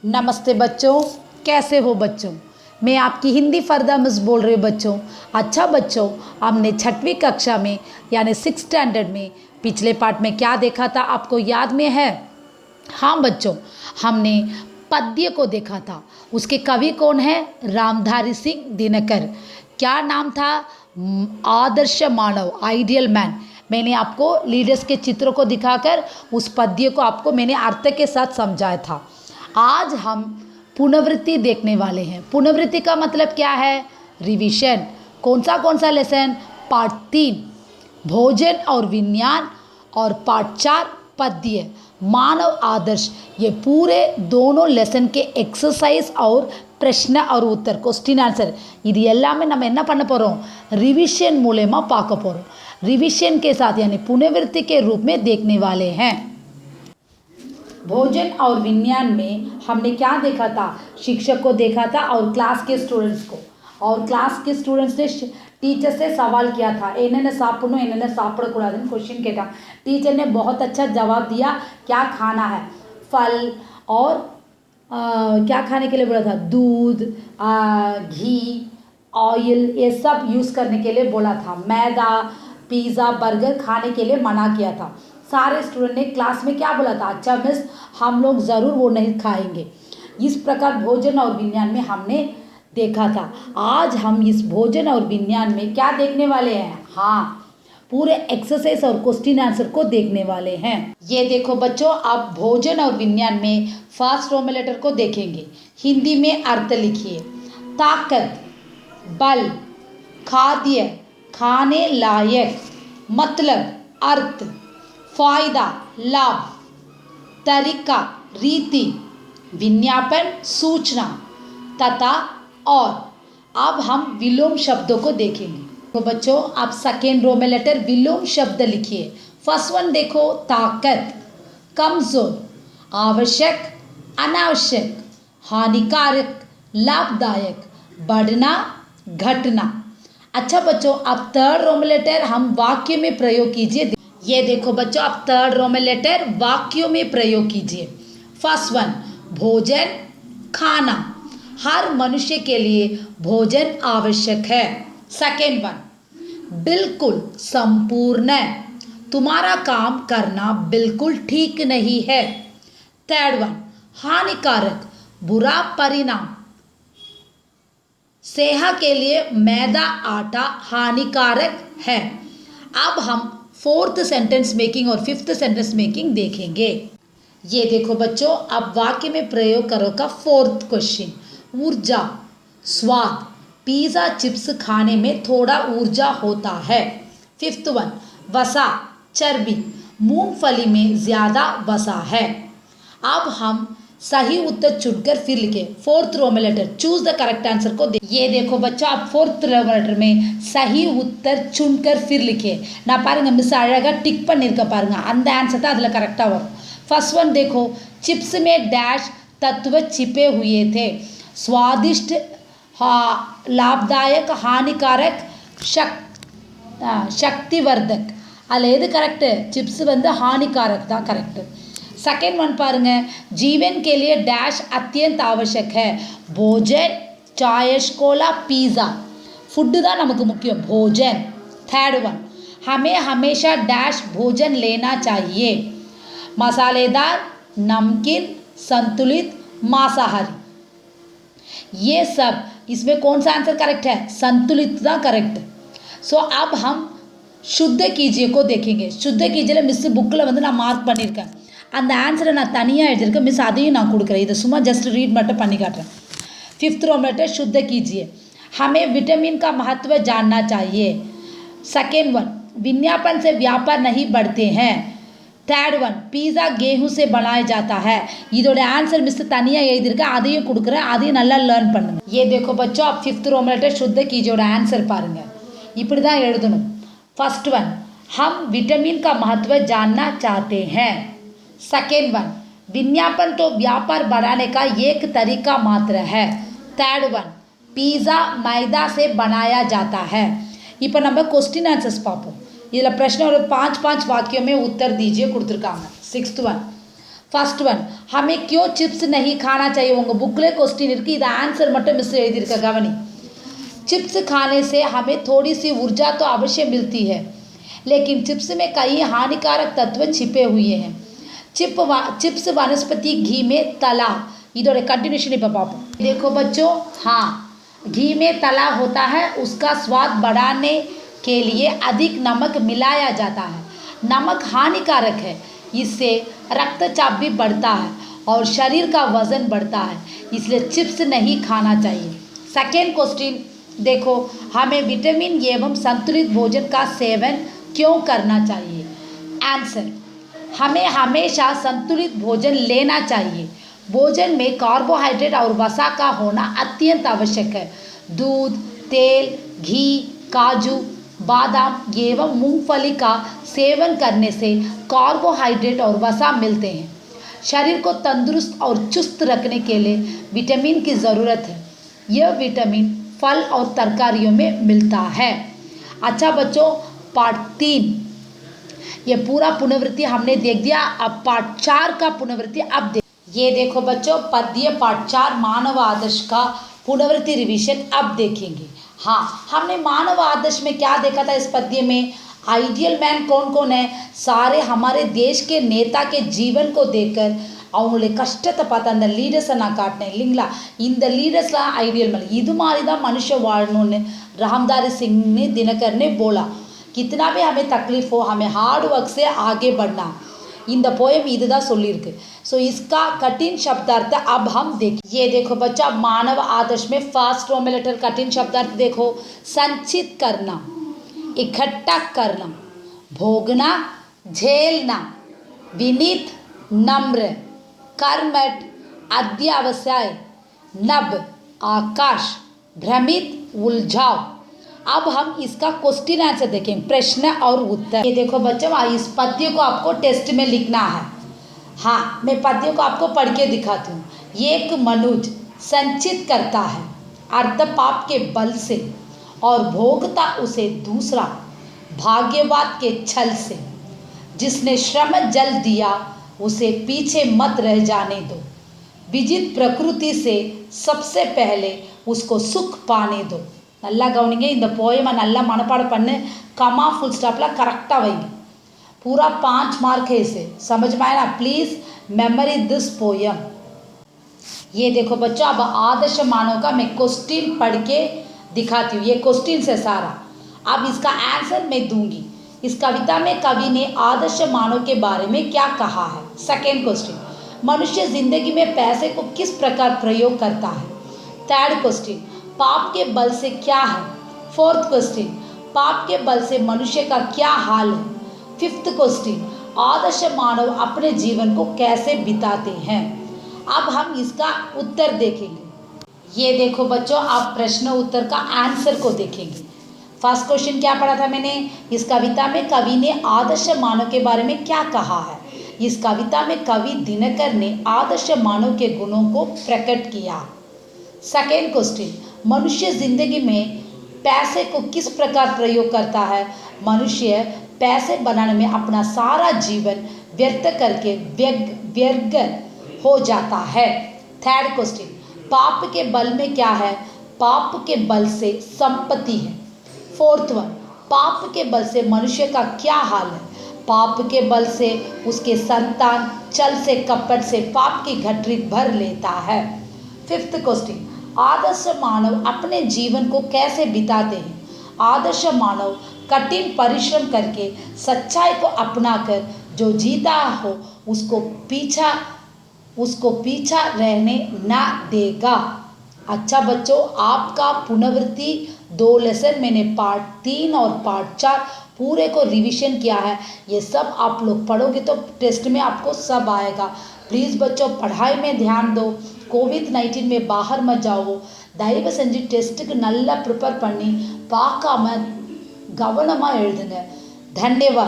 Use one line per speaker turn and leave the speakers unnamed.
नमस्ते बच्चों, कैसे हो बच्चों। मैं आपकी हिंदी फरदा मिस बोल रही हूँ बच्चों। अच्छा बच्चों, हमने छठवीं कक्षा में यानी 6th स्टैंडर्ड में पिछले पार्ट में क्या देखा था, आपको याद में है? हाँ बच्चों, हमने पद्य को देखा था। उसके कवि कौन है? रामधारी सिंह दिनकर। क्या नाम था? आदर्श मानव, आइडियल मैन। मैंने आपको लीडर्स के चित्रों को दिखाकर उस पद्य को आपको मैंने अर्थ के साथ समझाया था। आज हम पुनरावृत्ति देखने वाले हैं। पुनरावृत्ति का मतलब क्या है? रिवीजन। कौन सा लेसन? पार्ट 3 भोजन और विज्ञान और पार्ट 4 पद्य मानव आदर्श। ये पूरे दोनों लेसन के एक्सरसाइज और प्रश्न और उत्तर क्वेश्चन आंसर இது எல்லாமே நம்ம என்ன பண்ண போகிறோம்? रिविजन மூலமா பார்க்க போகிறோம்। रिविजन के साथ यानी पुनरावृत्ति के रूप में देखने वाले हैं। भोजन और विज्ञान में हमने क्या देखा था? शिक्षक को देखा था और क्लास के स्टूडेंट्स को। और क्लास के स्टूडेंट्स ने टीचर से सवाल किया था, என்னென்ன சாப்பிடணும் என்னென்ன சாப்பிடக்கூடாதுன்னு क्वेश्चन केटा। टीचर ने बहुत अच्छा जवाब दिया। क्या खाना है? फल और क्या खाने के लिए बोला था? दूध, घी, ऑयल, ये सब यूज़ करने के लिए बोला था। मैदा, पिज़्ज़ा, बर्गर खाने के लिए मना किया था। सारे स्टूडेंट ने क्लास में क्या बोला था? अच्छा मिस, हम लोग ज़रूर वो नहीं खाएंगे। इस प्रकार भोजन और विज्ञान में हमने देखा था। आज हम इस भोजन और विज्ञान में क्या देखने वाले हैं? हाँ, पूरे एक्सरसाइज और क्वेश्चन आंसर को देखने वाले हैं। ये देखो बच्चों, आप भोजन और विज्ञान में फर्स्ट रोमन लेटर को देखेंगे। हिंदी में अर्थ लिखिए। ताकत, बल, खाद्य, खाने लायक, मतलब, अर्थ, फायदा, लाभ, तरीका, रीति, विज्ञापन, सूचना तथा और। अब हम विलोम शब्दों को देखेंगे। तो बच्चों, आप सेकेंड रो में लेटर विलोम शब्द लिखिए। फर्स्ट वन देखो, ताकत, कमजोर, आवश्यक, अनावश्यक, हानिकारक, लाभदायक, बढ़ना, घटना। अच्छा बच्चों, आप थर्ड रो में लेटर हम वाक्य में प्रयोग कीजिए। ये देखो बच्चों, आप थर्ड रो में लेटर वाक्यों में प्रयोग कीजिए। फर्स्ट वन, भोजन, खाना। हर मनुष्य के लिए भोजन आवश्यक है। सेकेंड वन, बिल्कुल, संपूर्ण, तुम्हारा काम करना बिल्कुल ठीक नहीं है। थर्ड वन, हानिकारक, बुरा परिणाम, सेहत के लिए मैदा आटा हानिकारक है। अब हम फोर्थ सेंटेंस मेकिंग और फिफ्थ सेंटेंस मेकिंग देखेंगे। ये देखो बच्चों, अब वाक्य में प्रयोग करो का फोर्थ क्वेश्चन। ऊर्जा, स्वाद, पिज़्ज़ा चिप्स खाने में थोड़ा ऊर्जा होता है। फिफ्थ वन, वसा, चर्बी, मूंगफली में ज़्यादा वसा है। अब हम सही उत्तर चुनकर फिर लिखे। फोर्थ रो में letter choose the correct answer को ये देखो बच्चों, आप फोर्थ रो में लेटर में सही उत्तर चुनकर फिर लिखे। ना पाருங்க मिस அழகா டிக் பண்ணிருக்க பாருங்க, அந்த आंसर தான் அதுல கரெக்ட்டா வரும்। फर्स्ट वन देखो, चिप्स में डैश तत्व छिपे हुए थे। स्वादिष्ट, लाभदायक, हानिकारक, शक्तिवर्धक। அதில் எது கரெக்ட்? चिप्स வந்து हानिकारक தான் கரெக்ட்। सेकेंड वन पाருங்க, जीवन के लिए डैश अत्यंत आवश्यक है। भोजन, चाय, कोला, पिज़्ज़ा, फूड தான் நமக்கு முக்கியம், भोजन। थर्ड वन, हमें हमेशा डैश भोजन लेना चाहिए। मसालेदार, नमकीन, संतुलित, मांसाहारी। ये सब इसमें कौन सा आंसर करेक्ट है? संतुलित தான் करेक्ट। सो अब हम शुद्ध कीजिए को देखेंगे। शुद्ध कीजिए मिस புக்கில் வந்து நான் மார்க் பண்ணியிருக்கேன்। அந்த ஆன்சரை நான் தனியாக எழுதியிருக்கேன் மிஸ், அதையும் நான் கொடுக்குறேன்। இதை சும்மா ஜஸ்ட் ரீட் மட்டும் பண்ணி காட்டுறேன்। फिफ्थ रो में शुद्ध कीजिए। हमें विटामिन का महत्व जानना चाहिए। सेकेंड वन, विज्ञापन से व्यापार नहीं बढ़ते हैं। थर्ड वन, पिज़्ज़ा गेहूं से बनाया जाता है। இதோட ஆன்சர் மிஸ் தனியாக எழுதியிருக்கேன், அதையும் கொடுக்குறேன், அதையும் நல்லா லேர்ன் பண்ணுங்க। ये देखो बच्चों, आप फिफ्थ रो में शुद्ध कीजिए ஆன்சர் பாருங்க। இப்படி தான் எழுதணும்। फर्स्ट वन, हम विटामिन का महत्व जानना चाहते हैं। सेकेंड वन, विज्ञापन तो व्यापार बढ़ाने का एक तरीका मात्र है। थर्ड वन, पिज़्ज़ा मैदा से बनाया जाता है। இப்போ நம்ம क्वेश्चन आंसर्स பார்ப்போம்। இதில் प्रश्न और 5 वाक्यों में उत्तर दीजिए கொடுத்துருக்காங்க। सिक्स्थ वन, ஃபர்ஸ்ட் ஒன் हमें क्यों चिप्स नहीं खाना चाहिए உங்கள் புக்கில் கொஸ்டின் இருக்குது இது ஆன்சர் மட்டும் மிஸ் எழுதியிருக்க கவனி चिप्स खाने से हमें थोड़ी सी ऊर्जा तो अवश्य मिलती है लेकिन चिप्स में कई हानिकारक तत्व छिपे हुए हैं चिप्स वनस्पति घी में तला इधर कंटिन्यूशन पे पापा देखो बच्चों हाँ घी में तला होता है उसका स्वाद बढ़ाने के लिए अधिक नमक मिलाया जाता है नमक हानिकारक है इससे रक्तचाप भी बढ़ता है और शरीर का वज़न बढ़ता है इसलिए चिप्स नहीं खाना चाहिए सेकेंड क्वेश्चन देखो हमें विटामिन एवं संतुलित भोजन का सेवन क्यों करना चाहिए आंसर हमें हमेशा संतुलित भोजन लेना चाहिए भोजन में कार्बोहाइड्रेट और वसा का होना अत्यंत आवश्यक है दूध तेल घी काजू बादाम एवं मूंगफली का सेवन करने से कार्बोहाइड्रेट और वसा मिलते हैं शरीर को तंदुरुस्त और चुस्त रखने के लिए विटामिन की ज़रूरत है यह विटामिन फल और तरकारियों में मिलता है अच्छा बच्चों पार्ट 3 ये पूरा पुनरावृत्ति हमने देख दिया अब पार्ट 4 का पुनरावृत्ति अब देख ये देखो बच्चों पद्य पार्ट 4 मानव आदर्श का पुनरावृत्ति रिवीजन अब देखेंगे हाँ हमने मानव आदर्श में क्या देखा था इस पद्य में आइडियल मैन कौन कौन है सारे हमारे देश के नेता के जीवन को देखकर அவங்களுடைய கஷ்டத்தை பார்த்து அந்த லீடர்ஸை நான் காட்டினேன் இல்லைங்களா இந்த லீடர்ஸ்லாம் ஐடிयल मैन இது மாதிரி தான் மனுஷன் வாழணும்னு रामधारी सिंह ने दिनकर ने बोला कितना भी हमें तकलीफ हो हमें हार्ड वर्क से आगे बढ़ना இந்த पोएम இதுதான் சொல்லியிருக்கு सो इसका कठिन शब्दार्थ अब हम देखें ये देखो बच्चा मानव आदर्श में फर्स्ट रो में लेटर कठिन शब्दार्थ देखो संचित करना इकट्ठा करना भोगना झेलना विनीत नम्र कर्मठ अध्यावसाय नभ आकाश भ्रमित उलझाव अब हम इसका क्वेश्चन आंसर देखें प्रश्न और उत्तर ये देखो बच्चों इस पद्य को आपको टेस्ट में लिखना है हाँ मैं पद्य को आपको पढ़ के दिखाती हूँ एक मनुज संचित करता है अर्थ पाप के बल से और भोगता उसे दूसरा भाग्यवाद के छल से जिसने श्रम जल दिया उसे पीछे मत रह जाने दो विजित प्रकृति से सबसे पहले उसको सुख पाने दो நல்லா கவனிங்க இந்த போயமை நல்லா மனப்பாடம் பண்ணு कमा फुल स्टॉपला करेक्टा வைங்க पूरा 5 मार्क है इसे समझ में आया ना प्लीज़ मेमोरी दिस पोयम ये देखो बच्चों अब आदर्श मानव का मैं क्वेश्चन पढ़ के दिखाती हूँ ये क्वेश्चन से सारा अब इसका आंसर मैं दूंगी इस कविता में कवि ने आदर्श मानव के बारे में क्या कहा है सेकेंड क्वेश्चन मनुष्य जिंदगी में पैसे को किस प्रकार प्रयोग करता है थर्ड क्वेश्चन पाप के बल से क्या है फोर्थ क्वेश्चन पाप के बल से मनुष्य का क्या हाल है फिफ्थ क्वेश्चन आदर्श मानव अपने जीवन को कैसे बिताते हैं अब हम इसका उत्तर देखेंगे ये देखो बच्चों आप प्रश्न उत्तर का आंसर को देखेंगे फर्स्ट क्वेश्चन क्या पढ़ा था मैंने इस कविता में कवि ने आदर्श मानव के बारे में क्या कहा है इस कविता में कवि दिनकर ने आदर्श मानव के गुणों को प्रकट किया सेकेंड क्वेश्चन मनुष्य जिंदगी में पैसे को किस प्रकार प्रयोग करता है मनुष्य पैसे बनाने में अपना सारा जीवन व्यर्थ करके व्यर्थ हो जाता है थर्ड क्वेश्चन पाप के बल में क्या है पाप के बल से संपत्ति है फोर्थ वन पाप के बल से मनुष्य का क्या हाल है पाप के बल से उसके संतान चल से कपट से पाप की गठरी भर लेता है फिफ्थ क्वेश्चन आदर्श मानव अपने जीवन को कैसे बिताते हैं आदर्श मानव कठिन परिश्रम करके सच्चाई को अपनाकर जो जीता हो उसको पीछा रहने ना देगा अच्छा बच्चों आपका पुनरावृत्ति 2 लेसन मैंने पार्ट 3 और पार्ट 4 पूरे को रिवीजन किया है ये सब आप लोग पढ़ोगे तो टेस्ट में आपको सब आएगा प्लीज़ बच्चों पढ़ाई में ध्यान दो कोविड-19 में बाहर मत जाओ தயவு செஞ்சு டெஸ்ட்டுக்கு நல்லா ப்ரிப்பேர் பண்ணி பார்க்காம கவனமாக எழுதுங்க धन्यवाद।